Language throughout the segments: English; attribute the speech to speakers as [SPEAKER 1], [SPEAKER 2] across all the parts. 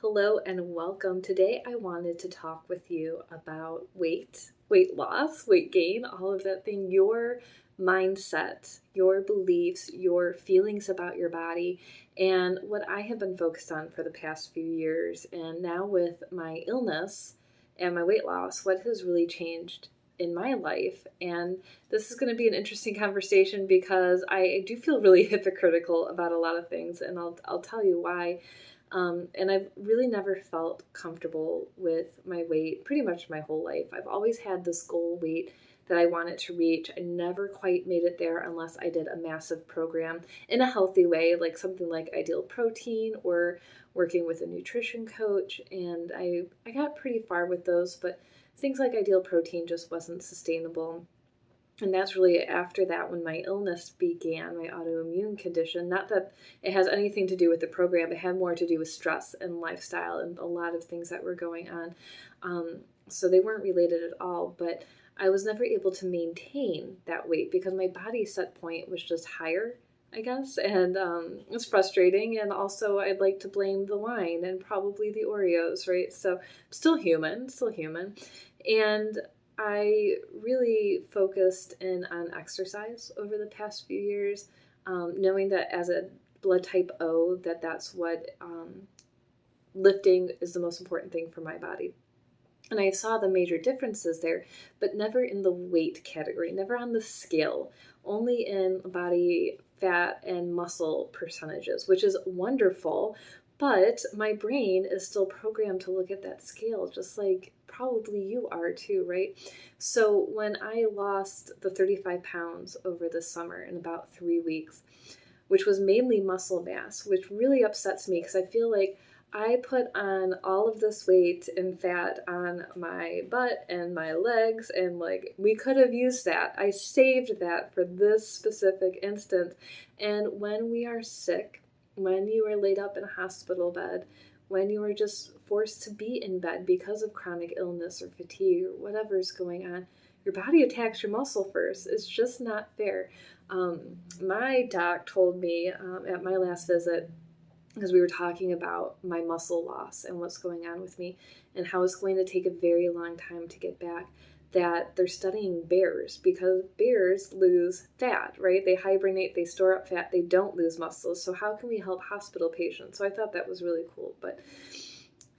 [SPEAKER 1] Hello and welcome. Today I wanted to talk with you about weight loss, weight gain, all of that thing, your mindset, your beliefs, your feelings about your body, and what I have been focused on for the past few years. And now with my illness and my weight loss, what has really changed in my life. And this is going to be an interesting conversation because I do feel really hypocritical about a lot of things, and I'll tell you why. And I've really never felt comfortable with my weight pretty much my whole life. I've always had this goal weight that I wanted to reach. I never quite made it there unless I did a massive program in a healthy way, like something like Ideal Protein or working with a nutrition coach. And I got pretty far with those, but things like Ideal Protein just wasn't sustainable. And that's really after that when my illness began, my autoimmune condition. Not that it has anything to do with the program, it had more to do with stress and lifestyle and a lot of things that were going on. So they weren't related at all, but I was never able to maintain that weight because my body set point was just higher, I guess. And it's frustrating. And also, I'd like to blame the wine and probably the Oreos, right? So, still human. And I really focused in on exercise over the past few years, knowing that as a blood type O, that's what lifting is the most important thing for my body. And I saw the major differences there, but never in the weight category, never on the scale, only in body fat and muscle percentages, which is wonderful. But my brain is still programmed to look at that scale, just like probably you are too, right? So when I lost the 35 pounds over the summer in about 3 weeks, which was mainly muscle mass, which really upsets me because I feel like I put on all of this weight and fat on my butt and my legs, and like we could have used that. I saved that for this specific instance. And when we are sick, when you are laid up in a hospital bed, when you are just forced to be in bed because of chronic illness or fatigue or whatever is going on, your body attacks your muscle first. It's just not fair. My doc told me at my last visit, because we were talking about my muscle loss and what's going on with me and how it's going to take a very long time to get back, that they're studying bears because bears lose fat, right? They hibernate, they store up fat, they don't lose muscles. So how can we help hospital patients? So I thought that was really cool. But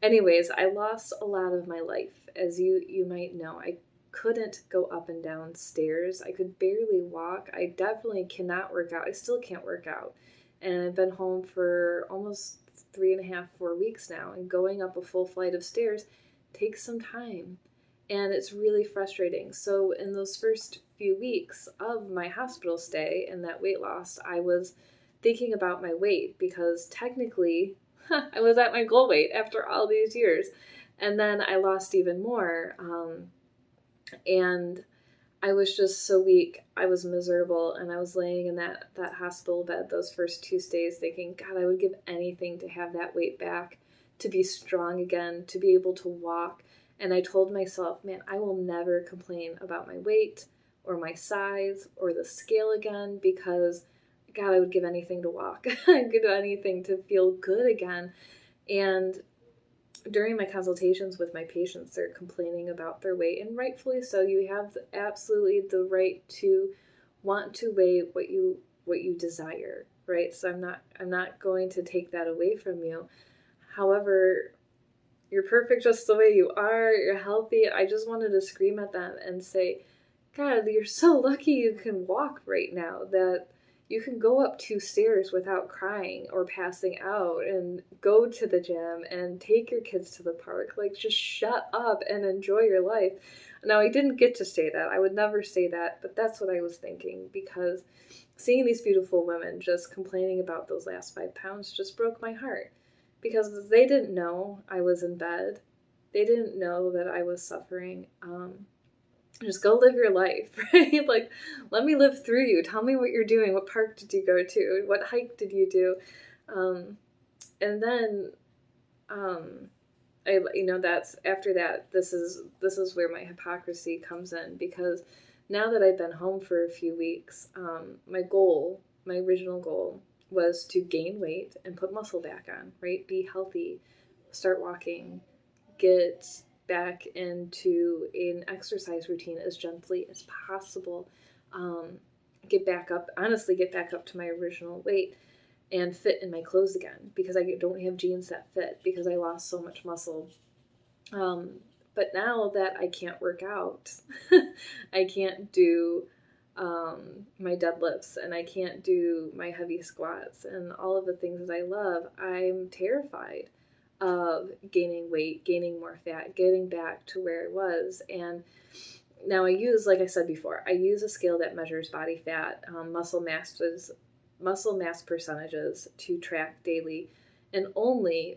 [SPEAKER 1] anyways, I lost a lot of my life. As you might know, I couldn't go up and down stairs. I could barely walk. I definitely cannot work out. I still can't work out. And I've been home for almost 3.5, 4 weeks now. And going up a full flight of stairs takes some time. And it's really frustrating. So in those first few weeks of my hospital stay and that weight loss, I was thinking about my weight because technically I was at my goal weight after all these years. And then I lost even more. And I was just so weak. I was miserable, and I was laying in that hospital bed those first 2 days thinking, God, I would give anything to have that weight back, to be strong again, to be able to walk. And I told myself, man, I will never complain about my weight or my size or the scale again because, God, I would give anything to walk. I'd give anything to feel good again. And during my consultations with my patients, they're complaining about their weight, and rightfully so. You have absolutely the right to want to weigh what you desire, right? So I'm not going to take that away from you. However, you're perfect just the way you are. You're healthy. I just wanted to scream at them and say, God, you're so lucky you can walk right now, that you can go up 2 stairs without crying or passing out and go to the gym and take your kids to the park. Like, just shut up and enjoy your life. Now, I didn't get to say that. I would never say that, but that's what I was thinking, because seeing these beautiful women just complaining about those last 5 pounds just broke my heart, because they didn't know I was in bed. They didn't know that I was suffering. Just go live your life, right? Like, let me live through you. Tell me what you're doing. What park did you go to? What hike did you do? And then, that's after that. This is where my hypocrisy comes in, because now that I've been home for a few weeks, my original goal was to gain weight and put muscle back on, right? Be healthy, start walking, get back into an exercise routine as gently as possible, get back up to my original weight and fit in my clothes again, because I don't have jeans that fit because I lost so much muscle. But now that I can't work out, I can't do my deadlifts, and I can't do my heavy squats and all of the things that I love, I'm terrified of gaining weight, gaining more fat, getting back to where I was. And now I use, like I said before, I use a scale that measures body fat, muscle mass percentages to track daily, and only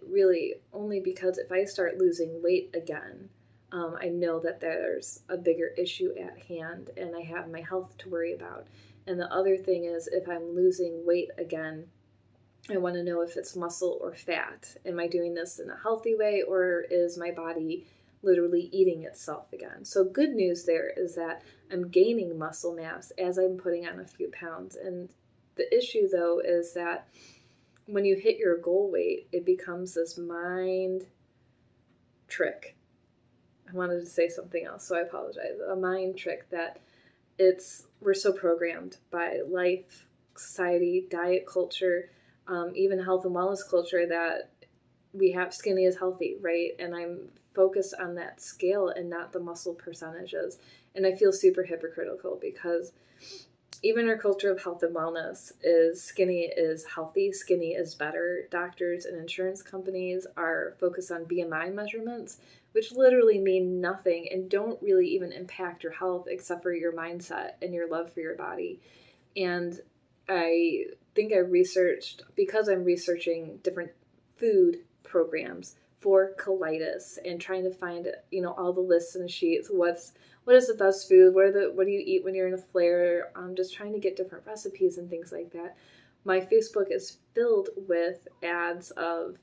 [SPEAKER 1] because if I start losing weight again, I know that there's a bigger issue at hand and I have my health to worry about. And the other thing is, if I'm losing weight again, I want to know if it's muscle or fat. Am I doing this in a healthy way, or is my body literally eating itself again? So good news there is that I'm gaining muscle mass as I'm putting on a few pounds. And the issue, though, is that when you hit your goal weight, it becomes this mind trick. I wanted to say something else, so I apologize. A mind trick that we're so programmed by life, society, diet culture, even health and wellness culture, that we have skinny is healthy, right? And I'm focused on that scale and not the muscle percentages. And I feel super hypocritical because even our culture of health and wellness is skinny is healthy, skinny is better. Doctors and insurance companies are focused on BMI measurements, which literally mean nothing and don't really even impact your health except for your mindset and your love for your body. And I think because I'm researching different food programs for colitis and trying to find, all the lists and the sheets, what is the best food, what do you eat when you're in a flare, just trying to get different recipes and things like that. My Facebook is filled with ads of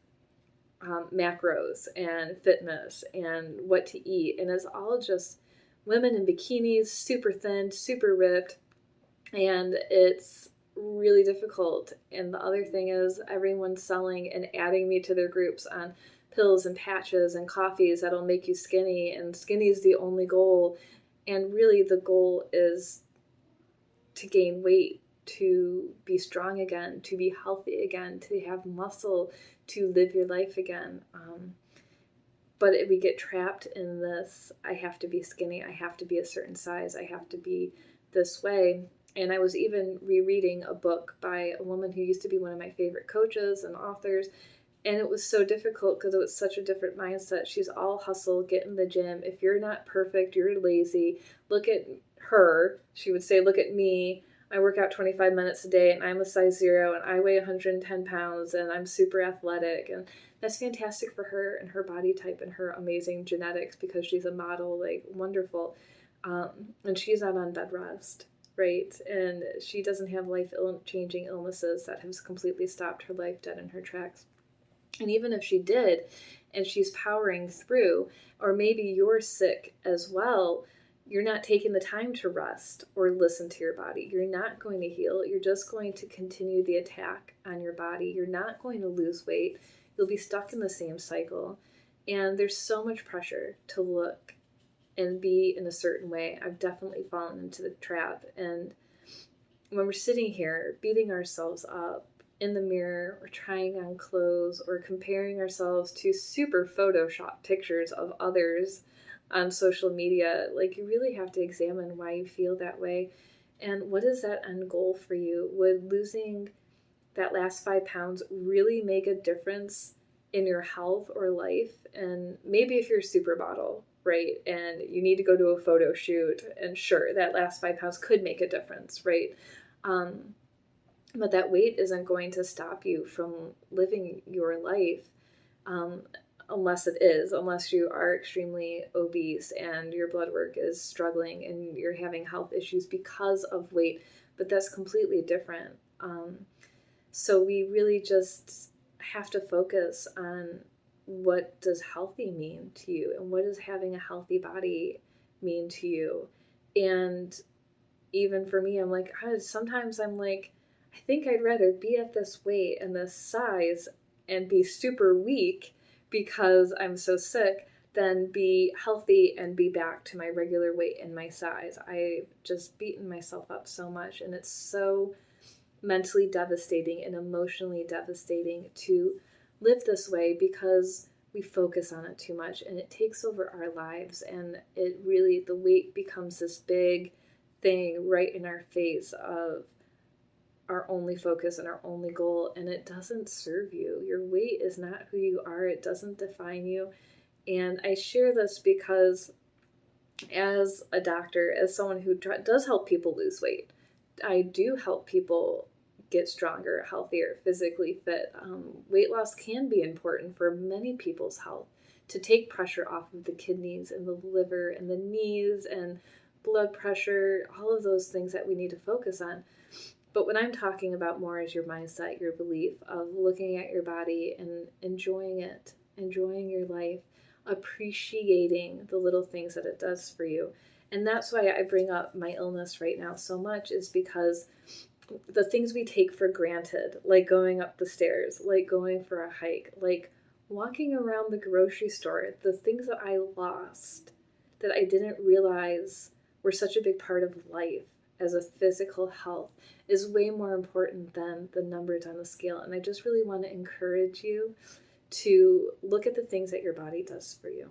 [SPEAKER 1] macros and fitness and what to eat, and it's all just women in bikinis, super thin, super ripped, and it's really difficult. And the other thing is, everyone's selling and adding me to their groups on pills and patches and coffees that'll make you skinny, and skinny is the only goal. And really the goal is to gain weight, to be strong again, to be healthy again, to have muscle, to live your life again. But if we get trapped in this, I have to be skinny, I have to be a certain size, I have to be this way. And I was even rereading a book by a woman who used to be one of my favorite coaches and authors. And it was so difficult because it was such a different mindset. She's all hustle, get in the gym. If you're not perfect, you're lazy. Look at her. She would say, look at me. I work out 25 minutes a day and I'm a size 0 and I weigh 110 pounds and I'm super athletic. And that's fantastic for her and her body type and her amazing genetics because she's a model, like wonderful. And she's not on bed rest, right? And she doesn't have life-changing illnesses that have completely stopped her life dead in her tracks. And even if she did, and she's powering through, or maybe you're sick as well, you're not taking the time to rest or listen to your body. You're not going to heal. You're just going to continue the attack on your body. You're not going to lose weight. You'll be stuck in the same cycle. And there's so much pressure to look and be in a certain way. I've definitely fallen into the trap. And when we're sitting here beating ourselves up in the mirror or trying on clothes or comparing ourselves to super Photoshop pictures of others on social media, like, you really have to examine why you feel that way and what is that end goal for you. Would losing that last 5 pounds really make a difference in your health or life? And maybe if you're a supermodel, right, and you need to go to a photo shoot, and sure, that last 5 pounds could make a difference, right? But that weight isn't going to stop you from living your life, unless you are extremely obese and your blood work is struggling and you're having health issues because of weight. But that's completely different. So we really just have to focus on what does healthy mean to you and what does having a healthy body mean to you. And even for me, I'm like, sometimes I'm like, I think I'd rather be at this weight and this size and be super weak because I'm so sick than be healthy and be back to my regular weight and my size. I've just beaten myself up so much, and it's so mentally devastating and emotionally devastating to live this way because we focus on it too much and it takes over our lives, and it really, the weight becomes this big thing right in our face of our only focus and our only goal, and it doesn't serve you. Your weight is not who you are. It doesn't define you. And I share this because as a doctor, as someone who does help people lose weight, I do help people get stronger, healthier, physically fit. Weight loss can be important for many people's health, to take pressure off of the kidneys and the liver and the knees and blood pressure, all of those things that we need to focus on. But what I'm talking about more is your mindset, your belief of looking at your body and enjoying it, enjoying your life, appreciating the little things that it does for you. And that's why I bring up my illness right now so much, is because the things we take for granted, like going up the stairs, like going for a hike, like walking around the grocery store, the things that I lost that I didn't realize were such a big part of life as a physical health, is way more important than the numbers on the scale. And I just really want to encourage you to look at the things that your body does for you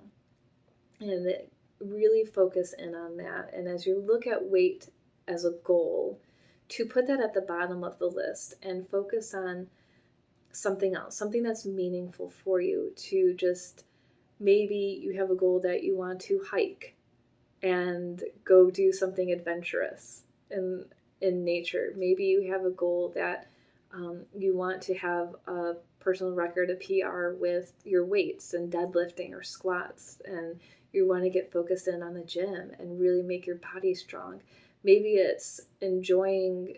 [SPEAKER 1] and really focus in on that. And as you look at weight as a goal, to put that at the bottom of the list and focus on something else, something that's meaningful for you. To just, maybe you have a goal that you want to hike and go do something adventurous in nature. Maybe you have a goal that you want to have a personal record, a PR with your weights and deadlifting or squats, and you want to get focused in on the gym and really make your body strong. Maybe it's enjoying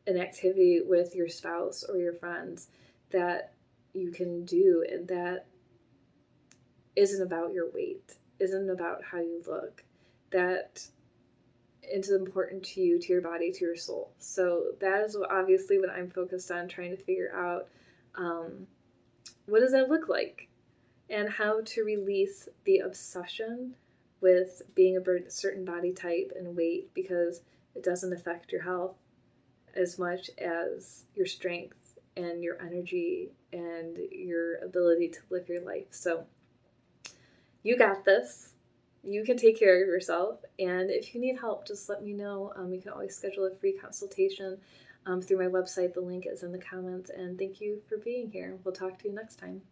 [SPEAKER 1] an activity with your spouse or your friends that you can do, and that isn't about your weight, isn't about how you look, that is important to you, to your body, to your soul. So that is obviously what I'm focused on, trying to figure out what does that look like, and how to release the obsession with being a certain body type and weight, because it doesn't affect your health as much as your strength and your energy and your ability to live your life. So you got this. You can take care of yourself. And if you need help, just let me know. You can always schedule a free consultation through my website. The link is in the comments. And thank you for being here. We'll talk to you next time.